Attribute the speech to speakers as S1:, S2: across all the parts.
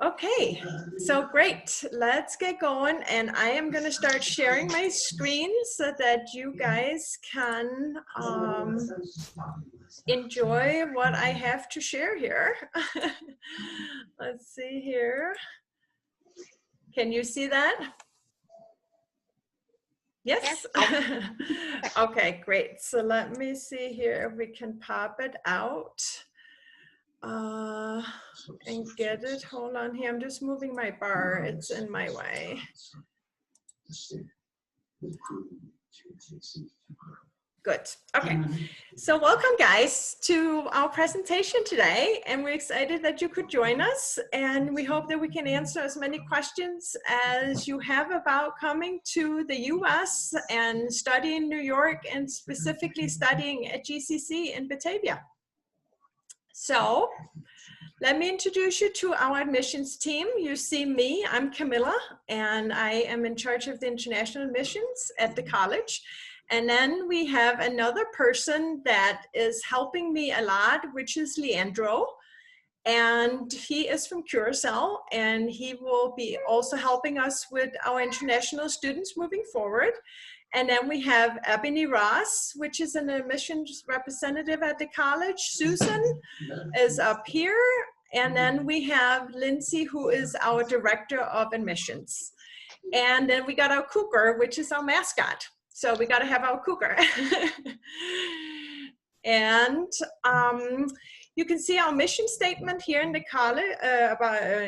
S1: Okay, so great. Let's get going, and I am going to start sharing my screen so that you guys can enjoy what I have to share here. Let's see here. Can you see that? Yes? Okay, great. So let me see here if we can pop it out. And get it. Hold on here. I'm just moving my bar. It's in my way. Good. Okay. So welcome, guys, to our presentation today. And we're excited that you could join us. And we hope that we can answer as many questions as you have about coming to the US and studying in New York, and specifically studying at GCC in Batavia. So let me introduce you to our admissions team. You see me, I'm Camilla, and I am in charge of the international admissions at the college. And then we have another person that is helping me a lot, which is Leandro. And he is from Curacao, and he will be also helping us with our international students moving forward. And then we have Ebony Ross, which is an admissions representative at the college. Susan is up here. And then we have Lindsay, who is our director of admissions. And then we got our cougar, which is our mascot. So we got to have our cougar. And you can see our mission statement here in the college,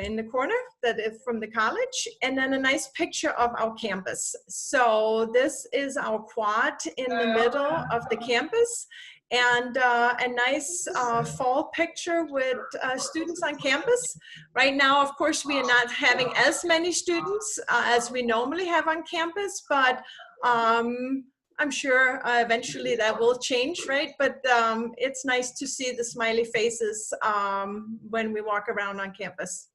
S1: in the corner, that is from the college, and then a nice picture of our campus. So this is our quad in the middle of the campus, and a nice fall picture with students on campus. Right now, of course, we are not having as many students as we normally have on campus, but I'm sure eventually that will change, right? But it's nice to see the smiley faces when we walk around on campus.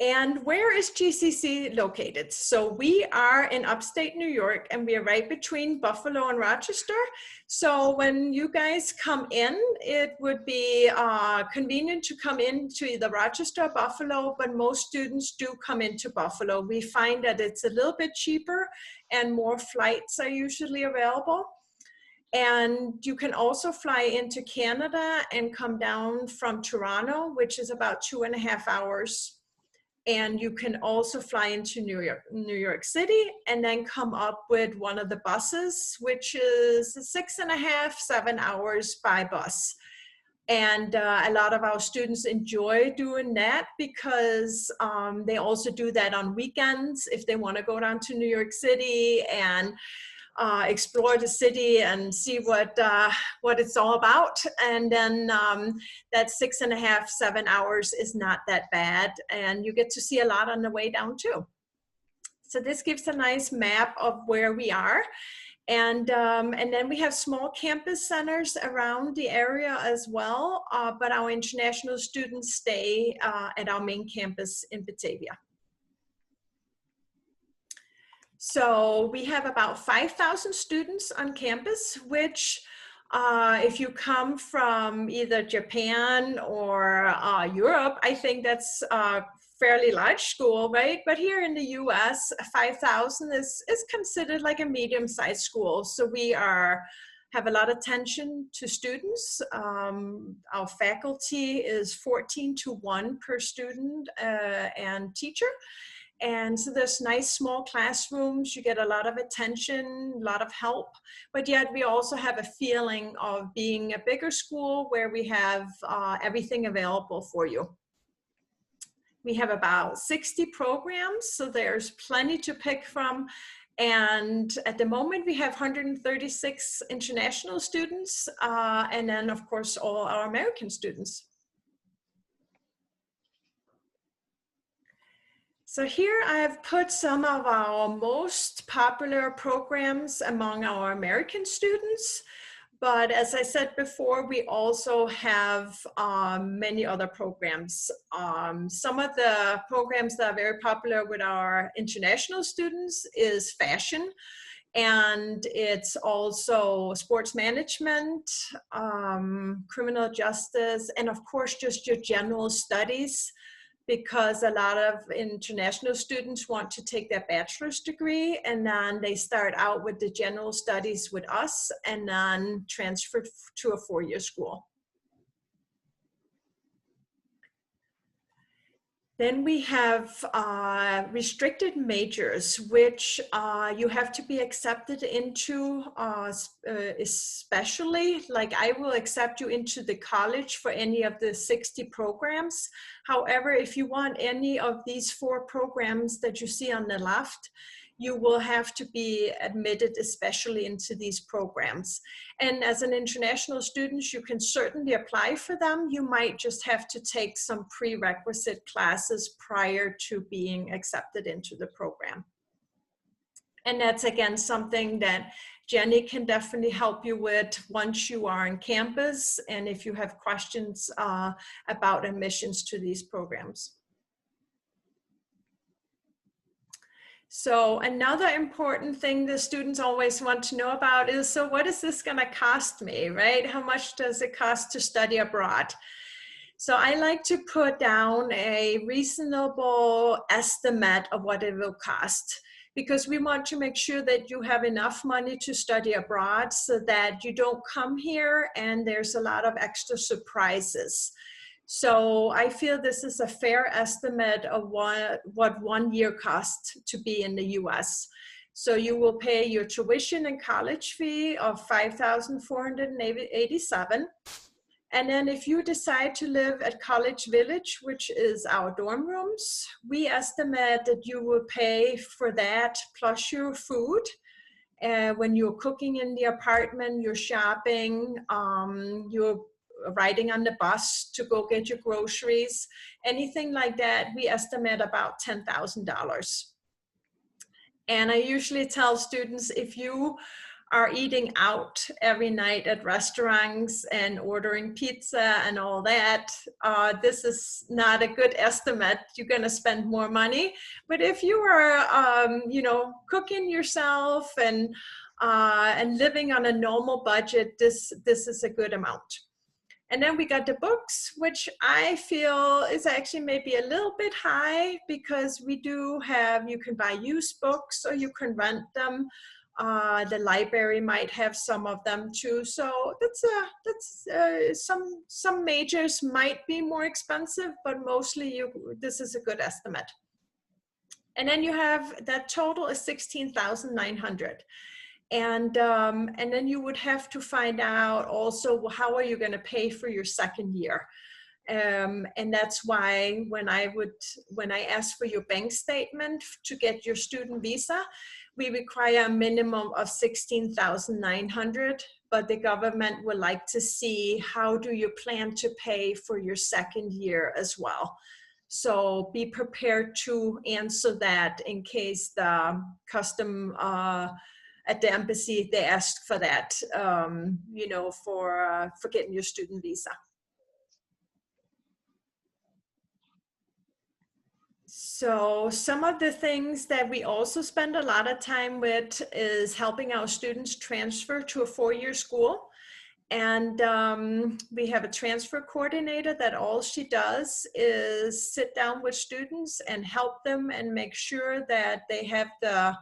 S1: And where is GCC located? So we are in upstate New York, and we are right between Buffalo and Rochester. So when you guys come in, it would be convenient to come into either Rochester or Buffalo, but most students do come into Buffalo. We find that it's a little bit cheaper and more flights are usually available. And you can also fly into Canada and come down from Toronto, which is about 2.5 hours. And you can also fly into New York City, and then come up with one of the buses, which is 6.5, 7 hours by bus. And a lot of our students enjoy doing that because they also do that on weekends if they want to go down to New York City and explore the city and see what it's all about. And then that 6.5, 7 hours is not that bad. And you get to see a lot on the way down too. So this gives a nice map of where we are. And then we have small campus centers around the area as well. But our international students stay at our main campus in Batavia. So we have about 5,000 students on campus, which if you come from either Japan or Europe, I think that's a fairly large school, right? But here in the US, 5,000 is considered like a medium-sized school. So we have a lot of attention to students. Our faculty is 14:1 per student and teacher. And so there's nice small classrooms, you get a lot of attention, a lot of help, but yet we also have a feeling of being a bigger school where we have everything available for you. We have about 60 programs, so there's plenty to pick from. And at the moment we have 136 international students, and then of course all our American students. So here I have put some of our most popular programs among our American students. But as I said before, we also have many other programs. Some of the programs that are very popular with our international students is fashion. And it's also sports management, criminal justice, and of course, just your general studies, because a lot of international students want to take their bachelor's degree, and then they start out with the general studies with us and then transfer to a four-year school. Then we have restricted majors, which you have to be accepted into, especially, like I will accept you into the college for any of the 60 programs. However, if you want any of these 4 programs that you see on the left, you will have to be admitted especially into these programs. And as an international student, you can certainly apply for them. You might just have to take some prerequisite classes prior to being accepted into the program. And that's, again, something that Jenny can definitely help you with once you are on campus, and if you have questions about admissions to these programs. So another important thing the students always want to know about is, so what is this going to cost me, right? How much does it cost to study abroad? So I like to put down a reasonable estimate of what it will cost, because we want to make sure that you have enough money to study abroad so that you don't come here and there's a lot of extra surprises. So I feel this is a fair estimate of what 1 year costs to be in the US. So you will pay your tuition and college fee of $5,487. And then if you decide to live at College Village, which is our dorm rooms, we estimate that you will pay for that plus your food. When you're cooking in the apartment, you're shopping, you're riding on the bus to go get your groceries, anything like that, we estimate about $10,000. And I usually tell students, if you are eating out every night at restaurants and ordering pizza and all that, this is not a good estimate. You're going to spend more money. But if you are, you know, cooking yourself and living on a normal budget, this is a good amount. And then we got the books, which I feel is actually maybe a little bit high, because we do have, you can buy used books or you can rent them. The library might have some of them too. So some majors might be more expensive, but mostly this is a good estimate. And then you have that total is $16,900. And then you would have to find out also, how are you going to pay for your second year? And that's why when I ask for your bank statement to get your student visa, we require a minimum of $16,900, but the government would like to see how do you plan to pay for your second year as well. So be prepared to answer that in case the custom at the embassy, they ask for that, you know, for getting your student visa. So some of the things that we also spend a lot of time with is helping our students transfer to a four-year school. And we have a transfer coordinator that all she does is sit down with students and help them and make sure that they have the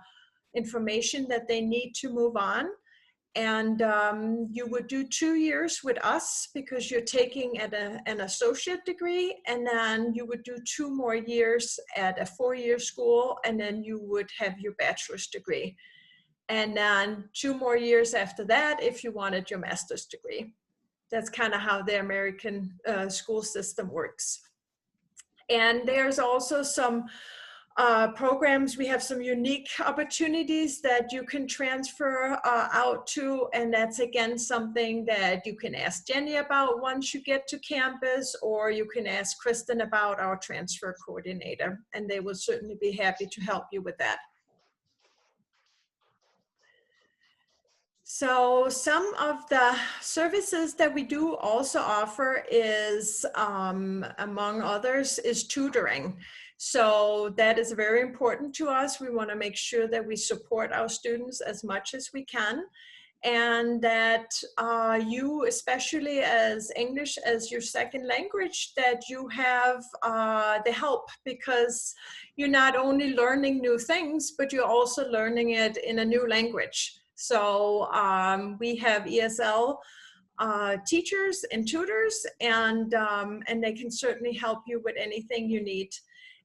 S1: information that they need to move on. And you would do 2 years with us because you're taking at an associate degree, and then you would do 2 more years at a four-year school, and then you would have your bachelor's degree. And then 2 more years after that if you wanted your master's degree. That's kind of how the American school system works. And there's also some programs, we have some unique opportunities that you can transfer out to, and that's again something that you can ask Jenny about once you get to campus, or you can ask Kristen about, our transfer coordinator, and they will certainly be happy to help you with that. So some of the services that we do also offer is, among others, is tutoring. So that is very important to us. We want to make sure that we support our students as much as we can, and that you, especially as English as your second language, that you have the help, because you're not only learning new things, but you're also learning it in a new language. So we have ESL teachers and tutors, and they can certainly help you with anything you need.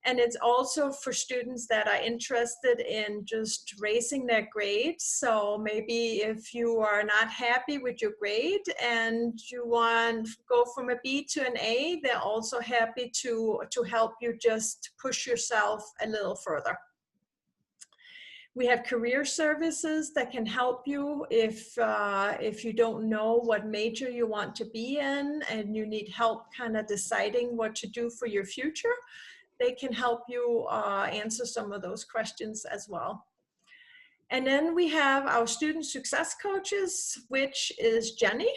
S1: And it's also for students that are interested in just raising their grades. So maybe if you are not happy with your grade and you want to go from a B to an A, they're also happy to help you just push yourself a little further. We have career services that can help you if you don't know what major you want to be in and you need help kind of deciding what to do for your future. They can help you answer some of those questions as well. And then we have our student success coaches, which is Jenny.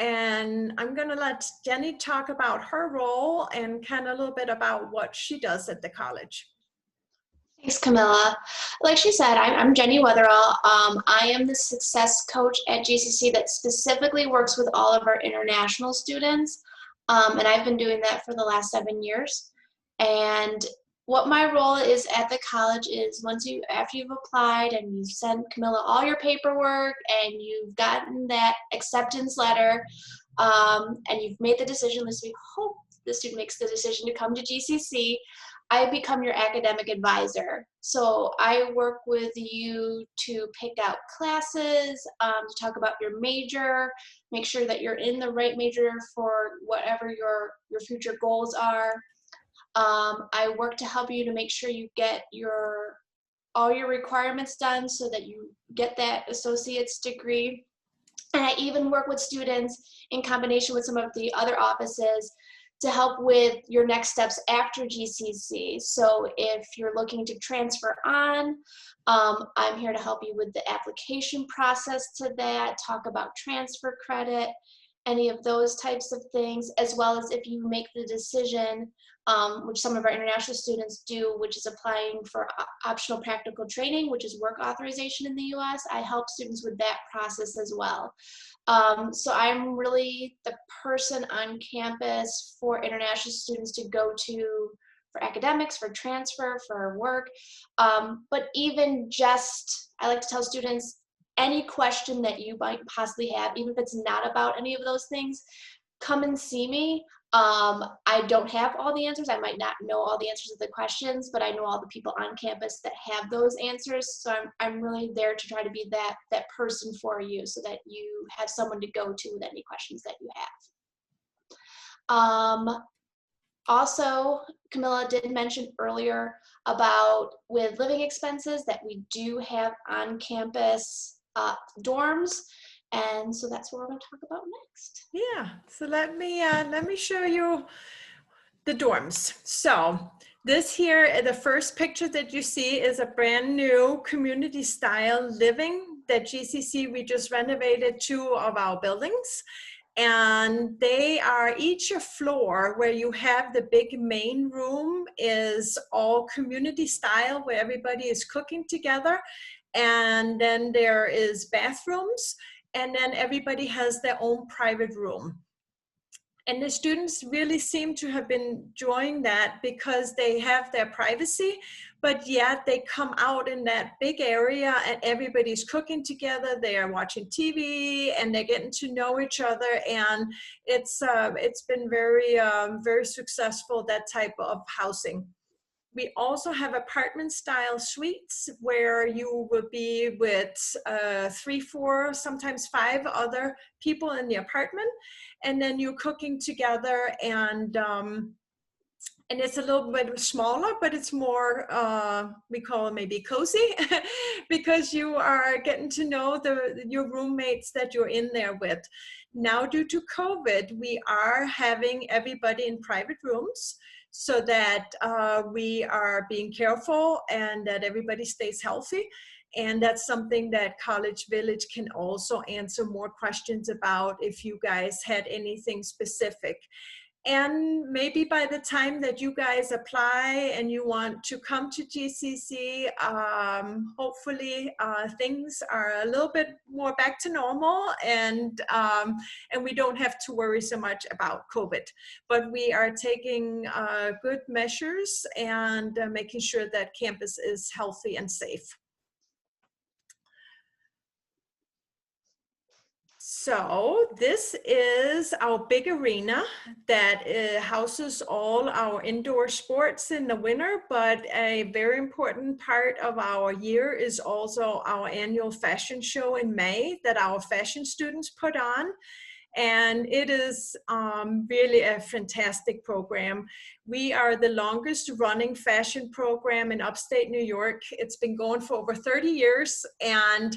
S1: And I'm gonna let Jenny talk about her role and kind of a little bit about what she does at the college.
S2: Thanks, Camilla. Like she said, I'm Jenny Weatherall. I am the success coach at GCC that specifically works with all of our international students. And I've been doing that for the last 7 years. And what my role is at the college is after you've applied and you've sent Camilla all your paperwork and you've gotten that acceptance letter, and you've made the decision, at least we hope the student makes the decision to come to GCC, I become your academic advisor. So I work with you to pick out classes, to talk about your major, make sure that you're in the right major for whatever your future goals are. I work to help you to make sure you get all your requirements done so that you get that associate's degree. And I even work with students in combination with some of the other offices to help with your next steps after GCC. So if you're looking to transfer on, I'm here to help you with the application process to that, talk about transfer credit, any of those types of things, as well as if you make the decision, which some of our international students do, which is applying for optional practical training, which is work authorization in the US. I help students with that process as well. So I'm really the person on campus for international students to go to for academics, for transfer, for work. But even just, I like to tell students, any question that you might possibly have, even if it's not about any of those things, come and see me. I don't have all the answers. I might not know all the answers to the questions, but I know all the people on campus that have those answers. So I'm really there to try to be that person for you so that you have someone to go to with any questions that you have. Also, Camilla did mention earlier about with living expenses that we do have on-campus dorms. And so that's what we're going to talk about next.
S1: Yeah, so let me show you the dorms. So this here, the first picture that you see is a brand new community style living that GCC, we just renovated 2 of our buildings. And they are each a floor. Where you have the big main room is all community style where everybody is cooking together. And then there is bathrooms. And then everybody has their own private room. And the students really seem to have been enjoying that because they have their privacy, but yet they come out in that big area and everybody's cooking together, they are watching TV, and they're getting to know each other. And it's been very, very successful, that type of housing. We also have apartment style suites where you will be with 3, 4, sometimes 5 other people in the apartment, and then you're cooking together, and it's a little bit smaller, but it's more, we call it maybe cozy, because you are getting to know your roommates that you're in there with. Now, due to COVID, we are having everybody in private rooms, so that we are being careful and that everybody stays healthy. And that's something that College Village can also answer more questions about if you guys had anything specific. And maybe by the time that you guys apply and you want to come to GCC, hopefully things are a little bit more back to normal, and we don't have to worry so much about COVID. But we are taking good measures and making sure that campus is healthy and safe. So this is our big arena that houses all our indoor sports in the winter, but a very important part of our year is also our annual fashion show in May that our fashion students put on. And it is really a fantastic program. We are the longest running fashion program in upstate New York. It's been going for over 30 years, and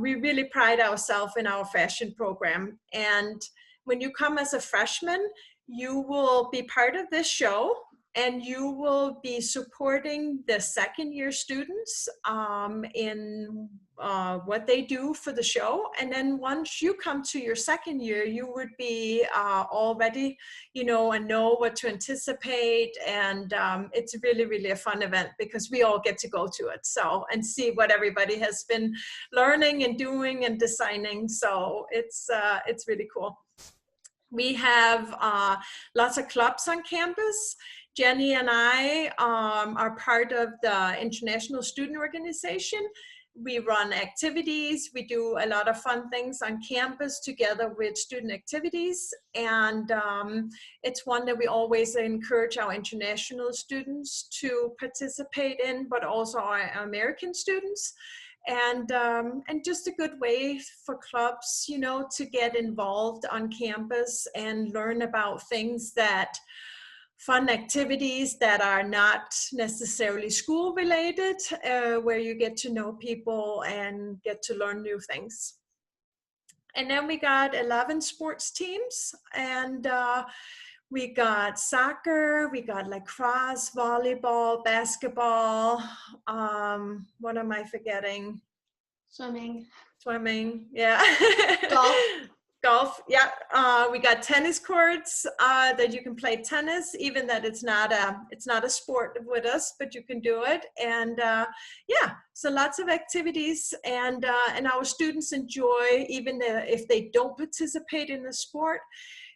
S1: we really pride ourselves in our fashion program. And when you come as a freshman, you will be part of this show, and you will be supporting the second-year students in what they do for the show. And then once you come to your second year, you would be already, and know what to anticipate. And it's really, really a fun event because we all get to go to it. So, and see what everybody has been learning and doing and designing. So it's really cool. We have lots of clubs on campus. Jenny and I are part of the International Student Organization. We run activities. We do a lot of fun things on campus together with student activities. And it's one that we always encourage our international students to participate in, but also our American students. And just a good way for clubs, to get involved on campus and learn about things fun activities that are not necessarily school related, where you get to know people and get to learn new things. And then we got 11 sports teams, and we got soccer, we got lacrosse, volleyball, basketball. What am I forgetting? Swimming, yeah. Golf, yeah. We got tennis courts that you can play tennis, even that it's not a sport with us, but you can do it. And yeah, so lots of activities, and our students enjoy, even if they don't participate in the sport,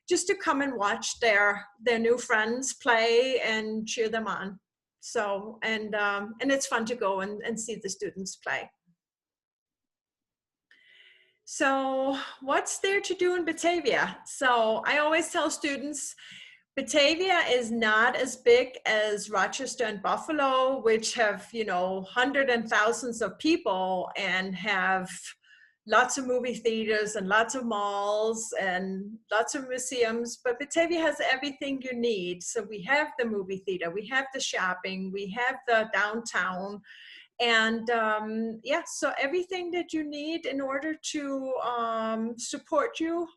S1: just to come and watch their new friends play and cheer them on. So, and it's fun to go and see the students play. So what's there to do in Batavia? So I always tell students, Batavia is not as big as Rochester and Buffalo, which have, hundreds and thousands of people and have lots of movie theaters and lots of malls and lots of museums. But Batavia has everything you need. So we have the movie theater, we have the shopping, we have the downtown. And yeah, so everything that you need in order to support you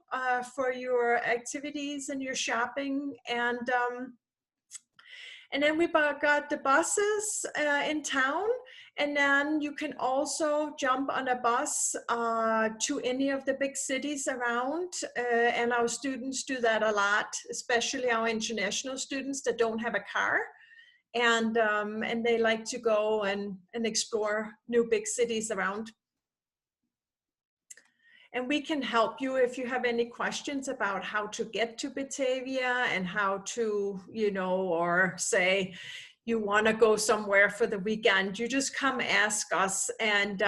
S1: for your activities and your shopping. And then we got the buses in town, and then you can also jump on a bus to any of the big cities around. And our students do that a lot, especially our international students that don't have a car. And they like to go and explore new big cities around. And we can help you if you have any questions about how to get to Batavia and how to, or say you want to go somewhere for the weekend. You just come ask us, and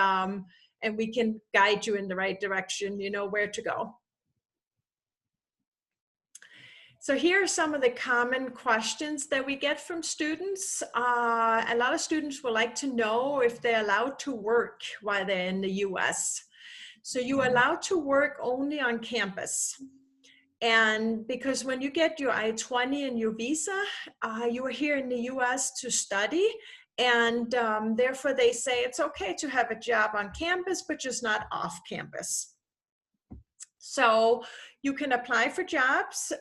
S1: we can guide you in the right direction, where to go. So here are some of the common questions that we get from students. A lot of students would like to know if they're allowed to work while they're in the US. So you're allowed to work only on campus. And because when you get your I-20 and your visa, you are here in the US to study. And therefore they say it's okay to have a job on campus, but just not off campus. So you can apply for jobs.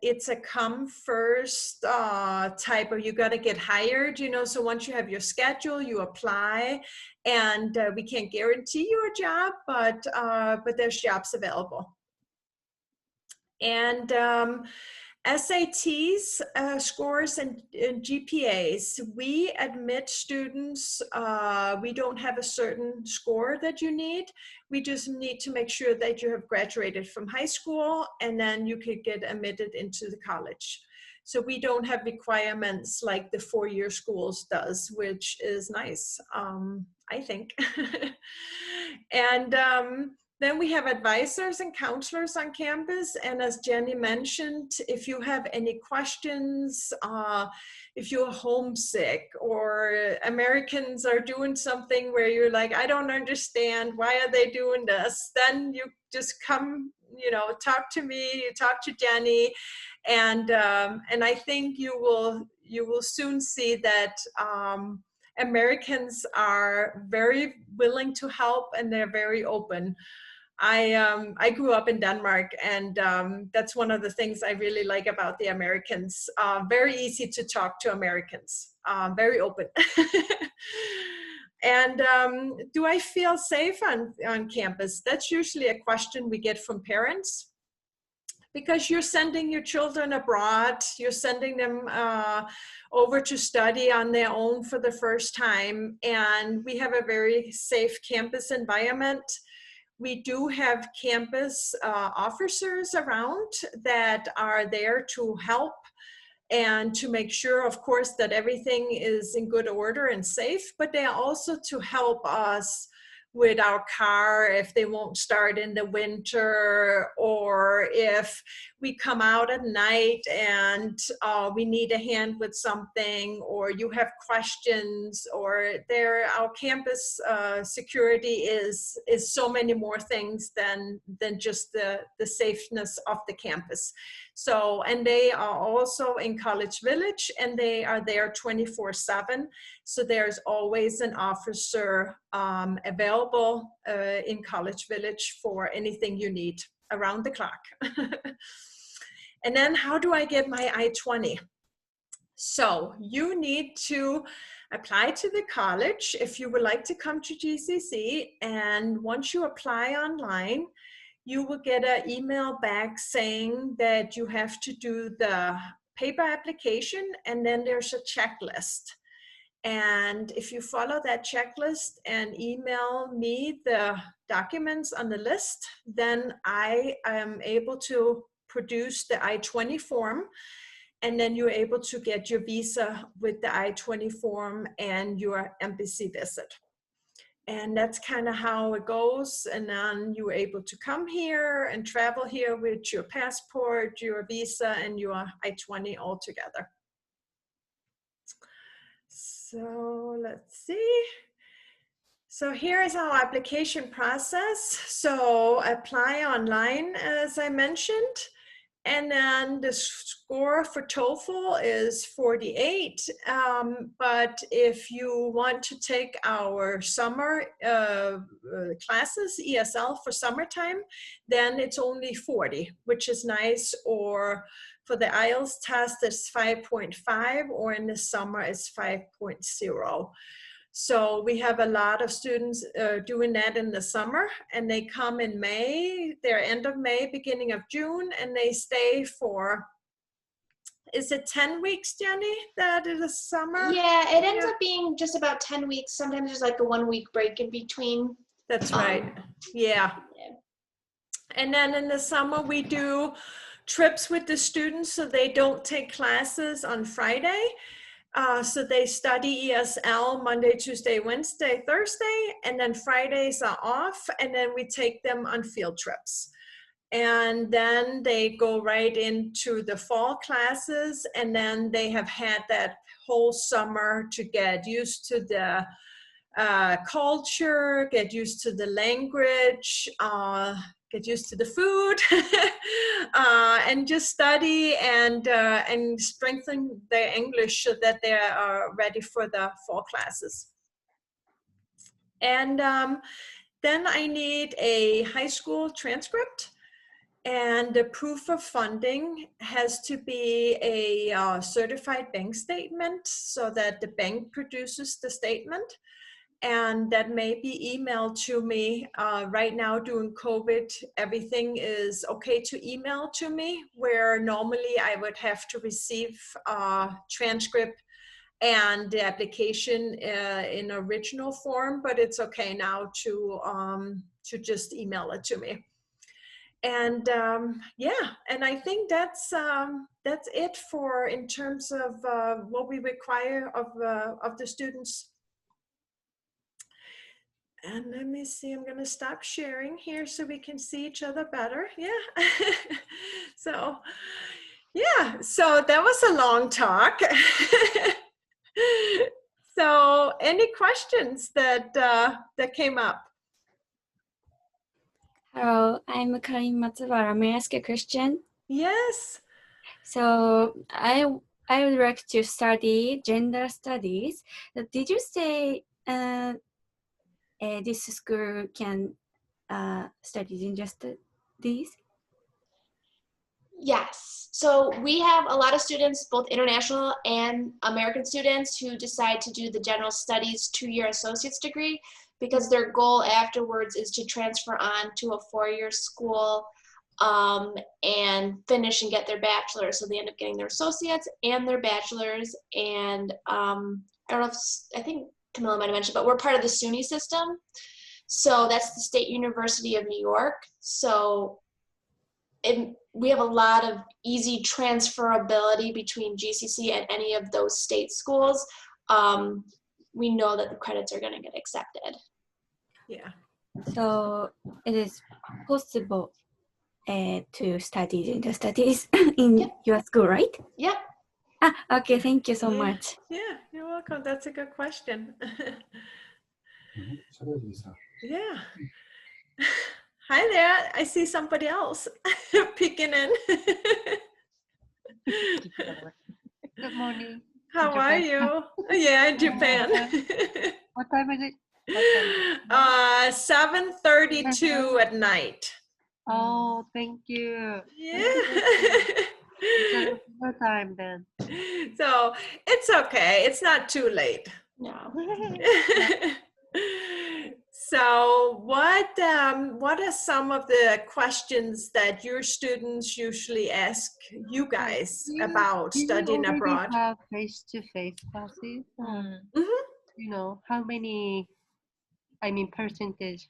S1: It's a come first type of, you got to get hired, so once you have your schedule, you apply, and we can't guarantee you a job, but there's jobs available. And SATs scores and GPAs, we admit students, we don't have a certain score that you need. We just need to make sure that you have graduated from high school, and then you could get admitted into the college. So we don't have requirements like the four-year schools does, which is nice, I think. And then we have advisors and counselors on campus. And as Jenny mentioned, if you have any questions, if you're homesick or Americans are doing something where you're like, I don't understand, why are they doing this? Then you just come, you know, talk to me, you talk to Jenny. And I think you will soon see that Americans are very willing to help, and they're very open. I grew up in Denmark, and that's one of the things I really like about the Americans. Very easy to talk to Americans, very open. And do I feel safe on campus? That's usually a question we get from parents, because you're sending your children abroad, you're sending them over to study on their own for the first time, and we have a very safe campus environment. We do have campus officers around that are there to help and to make sure, of course, that everything is in good order and safe, but they are also to help us with our car if they won't start in the winter, or if we come out at night and we need a hand with something, or you have questions, or our campus security is so many more things than just the safeness of the campus. So, and they are also in College Village, and they are there 24/7. So there's always an officer available in College Village for anything you need around the clock. And then how do I get my I-20? So you need to apply to the college if you would like to come to GCC. And once you apply online, you will get an email back saying that you have to do the paper application, and then there's a checklist. And if you follow that checklist and email me the documents on the list, then I am able to produce the I-20 form, and then you're able to get your visa with the I-20 form and your embassy visit. And that's kind of how it goes. And then you're able to come here and travel here with your passport, your visa, and your I-20 all together. So let's see. So here is our application process. So apply online, as I mentioned. And then the score for TOEFL is 48. But if you want to take our summer classes, ESL for summertime, then it's only 40, which is nice. Or for the IELTS test, it's 5.5, or in the summer, it's 5.0. So we have a lot of students doing that in the summer, and they come in May, they're end of May, beginning of June, and they stay for, is it 10 weeks, Jenny, that is the summer?
S2: Yeah, it ends up being just about 10 weeks. Sometimes there's like a 1 week break in between.
S1: That's right, yeah. And then in the summer, we do trips with the students so they don't take classes on Friday. So they study ESL Monday, Tuesday, Wednesday, Thursday, and then Fridays are off, and then we take them on field trips. And then they go right into the fall classes, and then they have had that whole summer to get used to the culture, get used to the language, get used to the food, and just study and strengthen their English so that they are ready for the fall classes. And then I need a high school transcript, and the proof of funding has to be a certified bank statement so that the bank produces the statement. and that may be emailed to me. Right now, during COVID, everything is okay to email to me, where normally I would have to receive a transcript and the application in original form, but it's okay now to just email it to me. And yeah, and I think that's it for in terms of what we require of the students. And let me see, I'm going to stop sharing here so we can see each other better. Yeah. So, yeah, so that was a long talk. So, any questions that came up?
S3: Hello, I'm Karin Matsubara. May I ask a question?
S1: Yes.
S3: So I would like to study gender studies. Did you say this school can study gender studies?
S2: Yes. So we have a lot of students, both international and American students, who decide to do the general studies 2-year associate's degree because their goal afterwards is to transfer on to a 4-year school and finish and get their bachelor's. So they end up getting their associates and their bachelor's. And I don't know if, I think Camilla might have mentioned, but we're part of the SUNY system. So that's the State University of New York. So we have a lot of easy transferability between GCC and any of those state schools. We know that the credits are going to get accepted.
S1: Yeah.
S3: So it is possible to study gender studies in your school, right?
S2: Yep.
S3: Okay, thank you so much.
S1: Yeah, you're welcome. That's a good question. Yeah. Hi there. I see somebody else peeking in.
S4: Good morning.
S1: How are you? Yeah, in Japan.
S4: What time is it?
S1: 7:32 at night.
S4: Oh, thank you.
S1: Yeah.
S4: It's a time then.
S1: So it's okay. It's not too late.
S2: No.
S1: So what are some of the questions that your students usually ask you guys about studying abroad?
S4: Do you have face-to-face classes?
S1: Mm-hmm.
S4: You know, how many, percentage,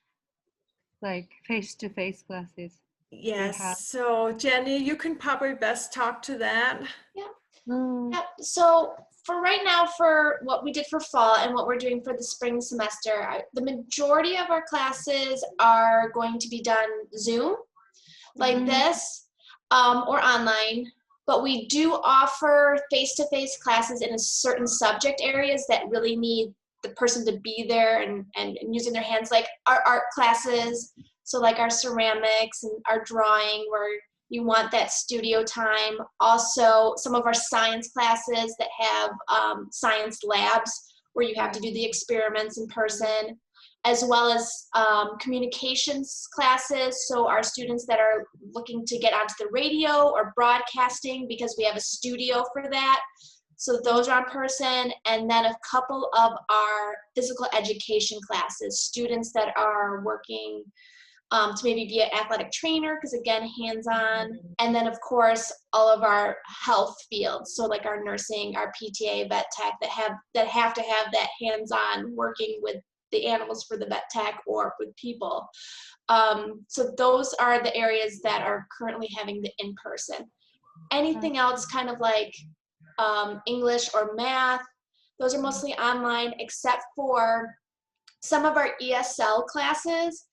S4: like face-to-face classes?
S1: Yes. So Jenny, you can probably best talk to that.
S2: Yeah.
S4: Mm.
S2: Yep. So for right now, for what we did for fall and what we're doing for the spring semester, the majority of our classes are going to be done Zoom, like this, or online. But we do offer face-to-face classes in a certain subject areas that really need the person to be there and using their hands, like our art classes. So like our ceramics and our drawing, where you want that studio time. Also, some of our science classes that have science labs where you have to do the experiments in person, as well as communications classes. So our students that are looking to get onto the radio or broadcasting, because we have a studio for that. So those are in person. And then a couple of our physical education classes, students that are working to maybe be an athletic trainer, because again, hands-on. And then of course, all of our health fields. So like our nursing, our PTA, vet tech, that have to have that hands-on working with the animals for the vet tech or with people. So those are the areas that are currently having the in-person. Anything else kind of like English or math, those are mostly online, except for some of our ESL classes.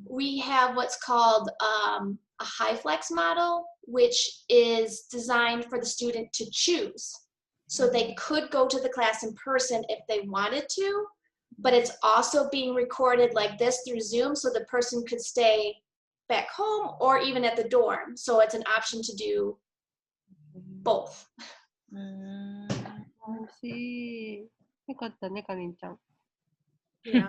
S2: We have what's called a high flex model, which is designed for the student to choose. So they could go to the class in person if they wanted to, but it's also being recorded like this through Zoom, so the person could stay back home or even at the dorm. So it's an option to do both.
S4: I see. よかったね、かりんちゃん。
S1: Yeah.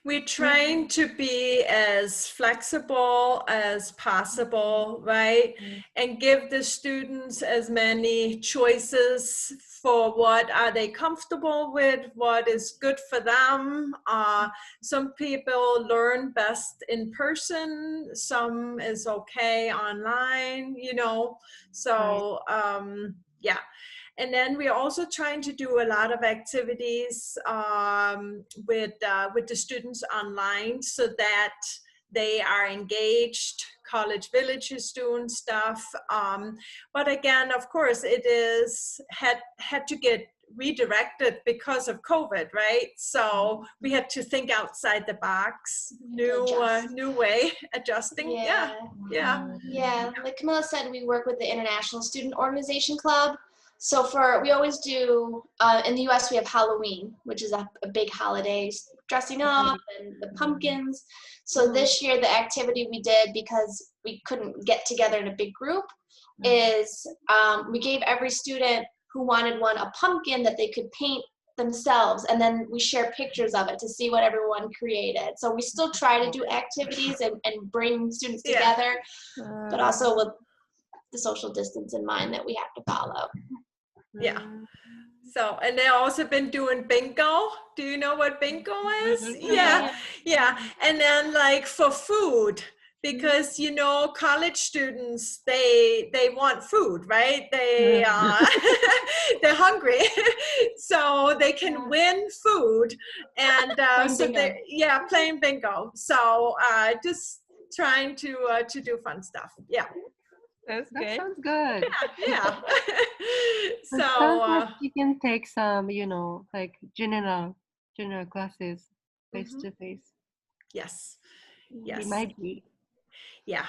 S1: We're trying to be as flexible as possible, right? And give the students as many choices for what are they comfortable with, what is good for them. Some people learn best in person, some is okay online, you know, so yeah. And then we're also trying to do a lot of activities with the students online so that they are engaged. College Village is doing stuff. But again, of course, it is had to get redirected because of COVID, right? So we had to think outside the box, new way, adjusting. Yeah.
S2: Like Camilla said, we work with the International Student Organization Club. So we always do, in the US we have Halloween, which is a big holiday, dressing up and the pumpkins. So this year the activity we did, because we couldn't get together in a big group, is we gave every student who wanted one a pumpkin that they could paint themselves, and then we share pictures of it to see what everyone created. So we still try to do activities and bring students together, but also with the social distance in mind that we have to follow.
S1: Yeah. So, and they've also been doing bingo. Do you know what bingo is? Yeah. And then like for food, because you know college students they want food, right? They they're hungry, so they can win food, and so they playing bingo. So just trying to do fun stuff. Yeah.
S4: That sounds good.
S1: Yeah.
S4: So sounds like you can take some, you know, like general classes face to face.
S1: Yes.
S4: It might be.
S1: Yeah.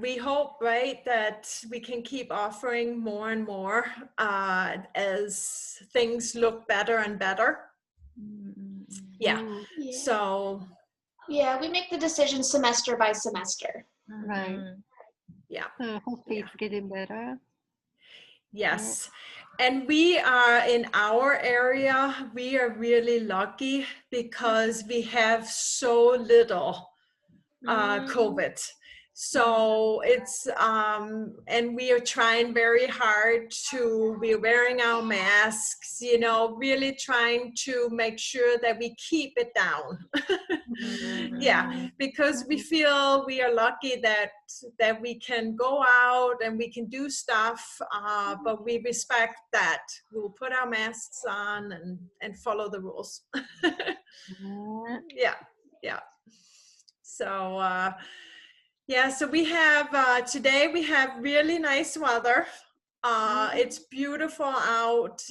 S1: We hope, right, that we can keep offering more and more as things look better and better. Yeah. So.
S2: Yeah, we make the decision semester by semester.
S4: Right.
S1: Yeah.
S4: Hopefully it's getting better.
S1: Yes. And we are in our area, we are really lucky because we have so little COVID. So it's, and we are trying very hard to be wearing our masks, you know, really trying to make sure that we keep it down. Yeah, because we feel we are lucky that we can go out and we can do stuff, but we respect that. We'll put our masks on and follow the rules. Yeah. So, so we have, today we have really nice weather. It's beautiful out,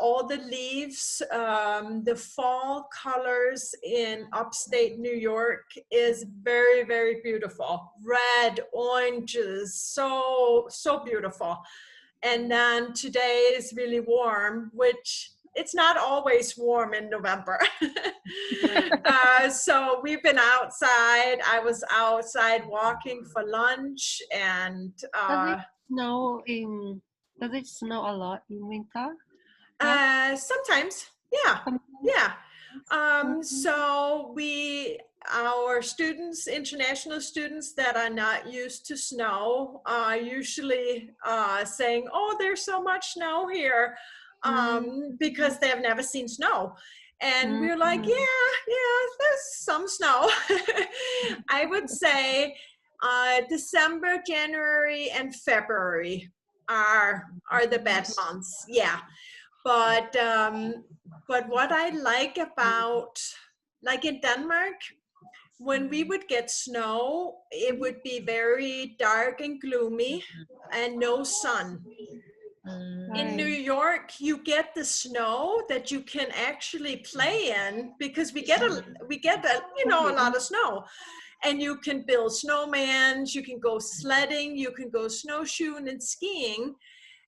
S1: all the leaves, the fall colors in upstate New York is very, very beautiful. Red, oranges, so beautiful. And then today is really warm, which it's not always warm in November. So we've been outside. I was outside walking for lunch, and
S2: Does
S4: it snow a lot in winter?
S1: Sometimes, yeah. So our students, international students that are not used to snow, are usually saying, "Oh, there's so much snow here," because they have never seen snow. And we're like, yeah, there's some snow. I would say December, January, and February are the bad months. Yeah. But what I like about, like in Denmark, when we would get snow, it would be very dark and gloomy and no sun. In New York, you get the snow that you can actually play in because we get a lot of snow, and you can build snowmans, you can go sledding, you can go snowshoeing and skiing,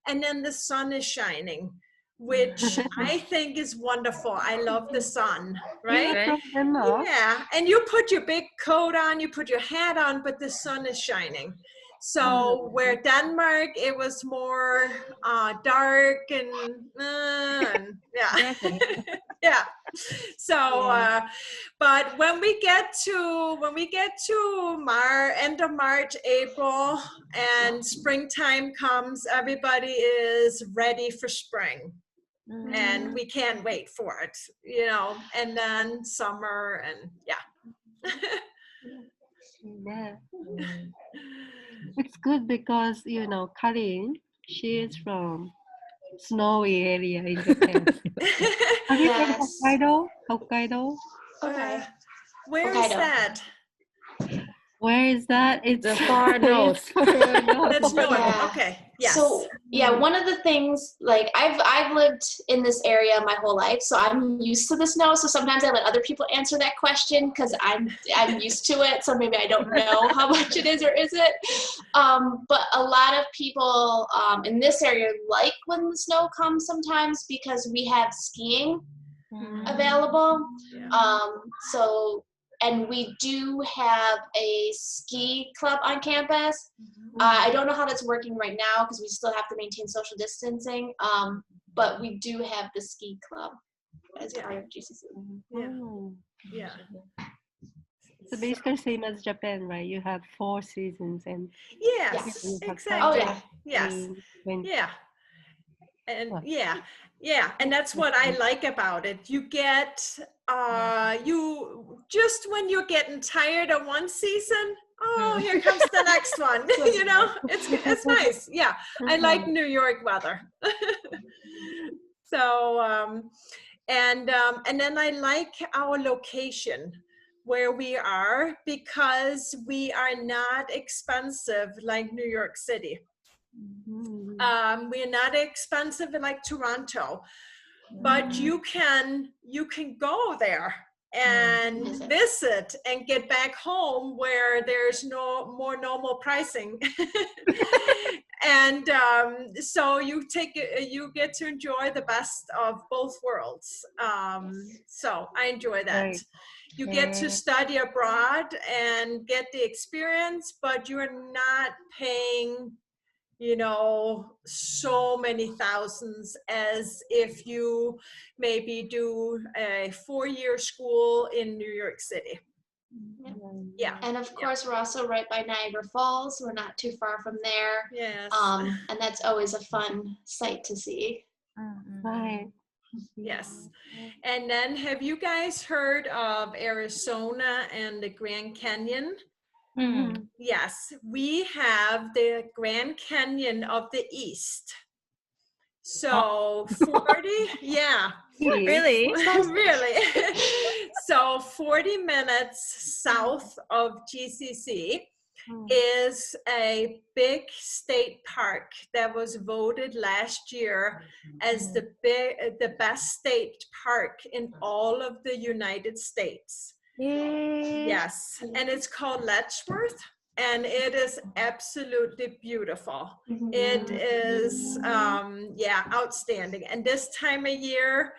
S1: and then the sun is shining, which I think is wonderful. I love the sun, right? Yeah, and you put your big coat on, you put your hat on, but the sun is shining. So where Denmark, it was more dark and yeah. Yeah. So but when we get to end of March, April, and springtime comes, everybody is ready for spring. And we can't wait for it, you know, and then summer and yeah.
S4: Yeah. It's good because, you know, Karin, she is from snowy area in Japan. Have you heard of
S2: Yes.
S4: Hokkaido? Hokkaido?
S2: Okay.
S1: Where is
S2: Hokkaido.
S1: that?
S4: Where is that? It's
S5: The far north.
S1: That's north.
S2: Yeah.
S1: Okay. Yes.
S2: So yeah, one of the things, like I've lived in this area my whole life, so I'm used to the snow. So sometimes I let other people answer that question because I'm used to it. So maybe I don't know how much it is or is it. But a lot of people in this area like when the snow comes sometimes because we have skiing available.
S1: Yeah.
S2: So and we do have a ski club on campus. I don't know how that's working right now because we still have to maintain social distancing, but we do have the ski club as part of GCC.
S1: Yeah.
S4: Oh.
S1: Yeah.
S4: So basically same as Japan, right? You have 4 seasons and
S1: Yes,
S4: you have
S1: exactly.
S2: Oh, yeah.
S1: Yes.
S4: spring, winter.
S1: Yeah. And
S4: Wow.
S1: yeah, and that's what I like about it. You get you just when you're getting tired of one season, oh, here comes the next one. You know, it's nice. Yeah, I like New York weather. So and then I like our location where we are because we are not expensive like New York City. We're not expensive like Toronto, but you can go there and visit and get back home where there's no more normal pricing. And so you get to enjoy the best of both worlds. So I enjoy that.
S4: Right.
S1: You get to study abroad and get the experience, but you're not paying, you know, so many thousands as if you maybe do a 4-year school in New York City. Yeah.
S2: And of course, we're also right by Niagara Falls. We're not too far from there.
S1: Yes.
S2: And that's always a fun sight to see.
S4: Right.
S1: Yes. And then have you guys heard of Arizona and the Grand Canyon? Yes, we have the Grand Canyon of the East. So 40, yeah.
S3: Really?
S1: Really. So 40 minutes south of GCC is a big state park that was voted last year as the best state park in all of the United States. Yes, and it's called Letchworth, and it is absolutely beautiful. It is, outstanding. And this time of year,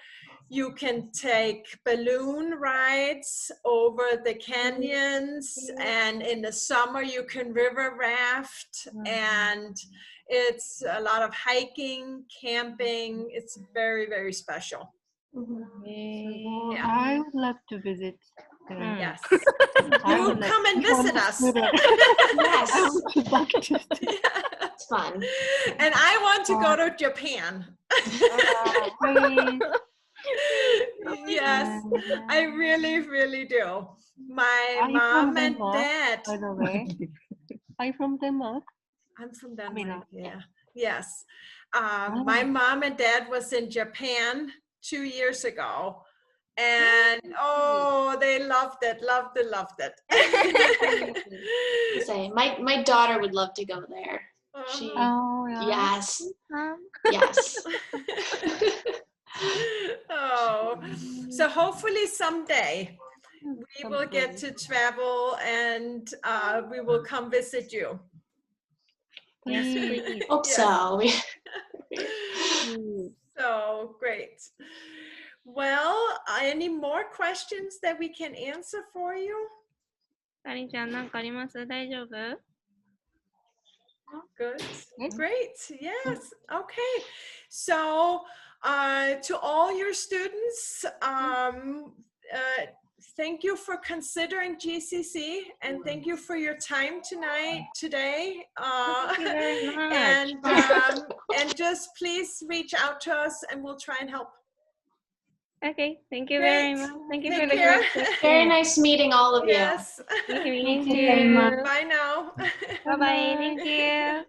S1: you can take balloon rides over the canyons, and in the summer you can river raft, and it's a lot of hiking, camping. It's very, very special.
S4: So I would love to visit there.
S1: Yes.
S4: I
S1: You
S4: would like
S1: come and
S4: to become
S1: visit
S4: a
S1: us.
S4: student.
S2: Yes,
S4: I would like to.
S2: it's fun.
S1: And I want to go to Japan.
S4: Please.
S1: Yes, I really, really do. My
S4: Are you from
S1: mom and
S4: Denmark,
S1: dad.
S4: by the way? Are you from Denmark?
S1: I'm from
S4: Camila.
S1: Denmark. Yeah. Yes. My mom and dad was in Japan 2 years ago. And they loved it, loved it.
S2: Say, my daughter would love to go there. She,
S4: Oh, yeah.
S2: yes.
S1: Oh, so hopefully someday we will get to travel and we will come visit you.
S4: Please.
S2: Hope so.
S1: So great. Well, any more questions that we can answer for you?
S5: かりんちゃん、なんかあります？大丈夫？
S1: Good.
S4: Yes.
S1: Great. Yes. Okay. So to all your students, thank you for considering GCC and thank you for your time today.
S5: Thank you very much.
S1: And just please reach out to us and we'll try and help.
S5: Okay, thank you
S1: Great.
S5: very much. Thank you
S1: Take
S5: for the
S1: care.
S5: great question.
S2: Very nice meeting all of you.
S1: Yes.
S5: Thank you.
S3: Thank you very much.
S1: Bye now.
S5: Bye bye. Thank you.